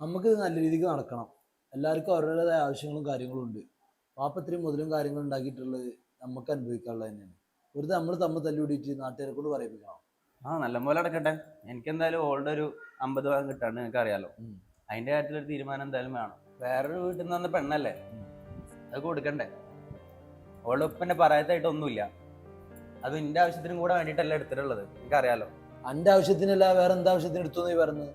നമുക്ക് ഇത് നല്ല രീതിക്ക് നടക്കണം. എല്ലാവർക്കും അവരുടേതായ ആവശ്യങ്ങളും കാര്യങ്ങളും ഉണ്ട്. വാപ്പ ഇത്രയും മുതലും കാര്യങ്ങളും ഉണ്ടാക്കിയിട്ടുള്ളത് നമുക്ക് അനുഭവിക്കാനുള്ളത് തന്നെയാണ്. വെറുതെ നമ്മൾ തമ്മിൽ തല്ലുകൂടിയിട്ട് നാട്ടുകാരെ കൊണ്ട് പറയിപ്പിക്കണം. നല്ല പോലെ അടക്കട്ടെ. എനിക്ക് എന്തായാലും ഓൾഡ് ഒരു 50 ഭാഗം കിട്ടാണ്ട് നിങ്ങൾക്ക് അറിയാലോ. അതിന്റെ കാര്യത്തിൽ ഒരു തീരുമാനം എന്തായാലും വേണം. വേറൊരു വീട്ടിൽ നിന്ന് വന്ന പെണ്ണല്ലേ, അത് കൊടുക്കണ്ടേ. ഓളുടെ ഉപ്പന്റെ പറയാത്തായിട്ടൊന്നുമില്ല. അത് എന്റെ ആവശ്യത്തിനും കൂടെ വേണ്ടിയിട്ടല്ല എടുത്തിട്ടുള്ളത്, എനിക്കറിയാലോ. എൻ്റെ ആവശ്യത്തിനല്ല വേറെ എന്താ ആവശ്യത്തിന് എടുത്തു നീ പറഞ്ഞത്?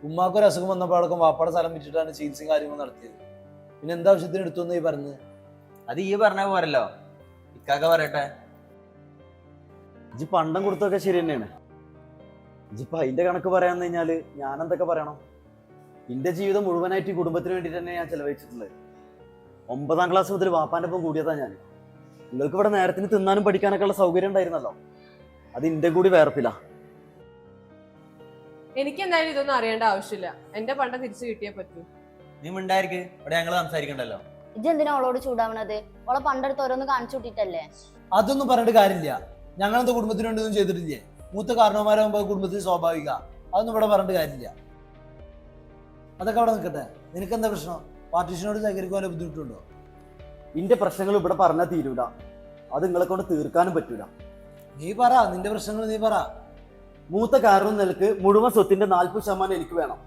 ഉമ്മാക്കൊരു അസുഖം വന്നപ്പോഴടക്കം വാപ്പാടെ സ്ഥലം വിറ്റിട്ടാണ് ചികിത്സയും കാര്യങ്ങളും നടത്തിയത്. പിന്നെ എന്താ ആവശ്യത്തിന് എടുത്തു നീ പറഞ്ഞത്? അത് ഈ പറഞ്ഞ പോരല്ലോ, ഇക്കാക്ക പറയട്ടെ. ഇജ് പണ്ടം കൊടുത്തൊക്കെ ശരി തന്നെയാണ്. ഇജിപ്പോ അതിന്റെ കണക്ക് പറയാന്ന് കഴിഞ്ഞാല് ഞാൻ എന്തൊക്കെ പറയണം? എന്റെ ജീവിതം മുഴുവനായിട്ട് ഈ കുടുംബത്തിന് വേണ്ടിയിട്ട് തന്നെ ഞാൻ ചെലവഴിച്ചിട്ടുള്ളത്. 9ാം ക്ലാസ് മുതൽ വാപ്പാന്റെ ഒപ്പം കൂടിയതാ ഞാൻ. നിങ്ങൾക്ക് ഇവിടെ നേരത്തിന് തിന്നാനും പഠിക്കാനൊക്കെ ഉള്ള സൗകര്യം ഉണ്ടായിരുന്നല്ലോ, അത് എന്റെ കൂടി വേർപ്പില്ല. എനിക്ക് എന്തായാലും ഇതൊന്നും അറിയേണ്ട ആവശ്യമില്ല. എന്റെ പണ്ടം തിരിച്ചു കിട്ടിയേ പറ്റൂ. നീ മിണ്ടായിരിക്കും, ഇവിടെ ഞങ്ങള് സംസാരിക്കണ്ടല്ലോ. ഇജെന്തിനാ അവളോട് ചൂടാവണത്? അവളെ പണ്ടെടുത്ത് ഓരോന്ന് കാണിച്ചു കൂട്ടിട്ടല്ലേ. അതൊന്നും പറഞ്ഞിട്ട് കാര്യമില്ല. ഞങ്ങളെന്താ കുടുംബത്തിന് വേണ്ടി ഒന്നും ചെയ്തിട്ടില്ലേ? മൂത്ത കാരണവന്മാരാകുമ്പോൾ കുടുംബത്തിന് സ്വാഭാവിക. അതൊന്നും ഇവിടെ പറഞ്ഞിട്ട് കാര്യമില്ല. അതൊക്കെ അവിടെ നിൽക്കട്ടെ. നിനക്കെന്താ പ്രശ്നം? പാർട്ടീഷനോട് സഹകരിക്കാൻ വല്ല ബുദ്ധിമുട്ടുണ്ടോ? എന്റെ പ്രശ്നങ്ങൾ ഇവിടെ പറഞ്ഞാൽ തീരൂല, അത് നിങ്ങളെ കൊണ്ട് തീർക്കാനും പറ്റൂല. നീ പറ, നിന്റെ പ്രശ്നങ്ങൾ നീ പറ. മൂത്ത കാരണം നിലക്ക് മുഴുവൻ സ്വത്തിന്റെ 40% എനിക്ക് വേണം.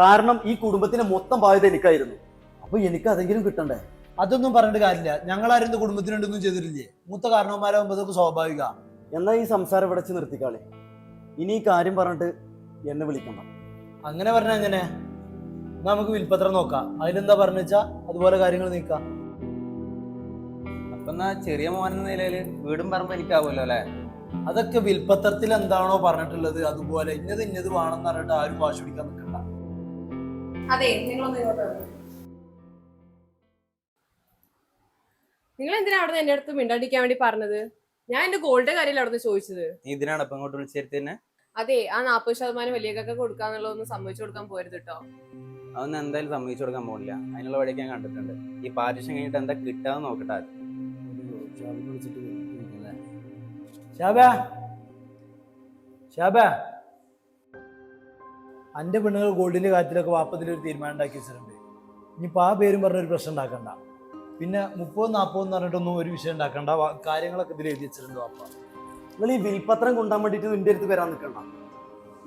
കാരണം ഈ കുടുംബത്തിന്റെ മൊത്തം ബാധ്യത എനിക്കായിരുന്നു. അപ്പൊ എനിക്ക് അതെങ്കിലും കിട്ടണ്ടേ? അതൊന്നും പറഞ്ഞിട്ട് കാര്യമില്ല. ഞങ്ങളാരും ഇന്ന് കുടുംബത്തിന് വേണ്ടി ഒന്നും ചെയ്തിട്ടില്ലേ? മൂത്ത കാരണവന്മാരാകുമ്പോൾ അതൊക്കെ സ്വാഭാവിക. എന്നാൽ ഈ സംസാരം ഇവിടെ വെച്ച് നിർത്തിക്കാളെ. ഇനി ഈ കാര്യം പറഞ്ഞിട്ട് എന്നെ വിളിക്കണ്ട. അങ്ങനെ പറഞ്ഞാൽ എങ്ങനെ? നമുക്ക് വിൽപ്പത്രം നോക്കാം. അതിലെന്താ പറഞ്ഞു വെച്ചാ അതുപോലെ കാര്യങ്ങൾ നീക്കാം. അപ്പൊ എന്നാ ചെറിയ മോനെന്ന നിലയില് വീടും പറമ്പ് എനിക്കാവുമല്ലോ അല്ലെ? അതൊക്കെ വിൽപ്പത്രത്തിൽ എന്താണോ പറഞ്ഞിട്ടുള്ളത് അതുപോലെ ഇന്നത് വേണമെന്ന് പറഞ്ഞിട്ട് ആരും വാശി പിടിക്കാൻ നിൽക്കണ്ട. അതെ, നിങ്ങളൊന്നും ഇങ്ങോട്ട് വരൂ. നിങ്ങൾ എന്തിനാ അവിടെ എന്റെ അടുത്ത് മിണ്ടാണ്ടിരിക്കാൻ വേണ്ടി പറഞ്ഞത്? ഞാൻ എന്റെ ഗോൾഡ് കാര്യമല്ല അവിടെ ചോദിച്ചത്. നീ ഇതിനാണ് ഇപ്പൊ ഇങ്ങോട്ട് വിളിച്ചിരുത്തി തന്നെ? അതെ, ആ 40% വലിയക്കൊക്കെ കൊടുക്കാന്നുള്ളതൊന്നും സമ്മതിച്ചു കൊടുക്കാൻ പോരുത് കേട്ടോ. അതൊന്നും എന്തായാലും സമ്മതിച്ചു കൊടുക്കാൻ പോകില്ല. അതിനുള്ള വഴിക്ക് ഞാൻ കണ്ടിട്ടുണ്ട്. ഈ പാർട്ടിഷൻ കഴിഞ്ഞിട്ട് എന്താ കിട്ടാന്ന് നോക്കട്ടെ. അന്റെ പെണ്ണുങ്ങൾ ഗോൾഡിന്റെ കാര്യത്തിലൊക്കെ വാപ്പത്തിലൊരു തീരുമാനം ഉണ്ടാക്കി വെച്ചിട്ടുണ്ട്. ഇനിയിപ്പോ ആ പേരും പറഞ്ഞൊരു പ്രശ്നം ഉണ്ടാക്കണ്ട. പിന്നെ 30-40 എന്ന് പറഞ്ഞിട്ടൊന്നും ഒരു വിഷയം ഉണ്ടാക്കണ്ട. കാര്യങ്ങളൊക്കെ ഇതിൽ എഴുതി വെച്ചിട്ടുണ്ട് വാപ്പ. നിങ്ങൾ ഈ വിൽപത്രം കൊണ്ടാൻ വേണ്ടിയിട്ട് നിന്റെ അടുത്ത് വരാൻ നിൽക്കണ്ട.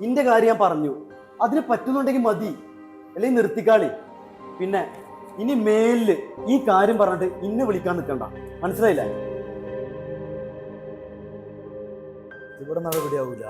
ഇന്റെ കാര്യം ഞാൻ പറഞ്ഞു, അതിന് പറ്റുന്നുണ്ടെങ്കിൽ മതി, അല്ലെങ്കിൽ നിർത്തിക്കാളി. പിന്നെ ഇനി മേലില് ഈ കാര്യം പറഞ്ഞിട്ട് ഇന്നെ വിളിക്കാൻ നിൽക്കണ്ട, മനസ്സിലായില്ലേ? ഇവിടെ നടപടിയാവൂല.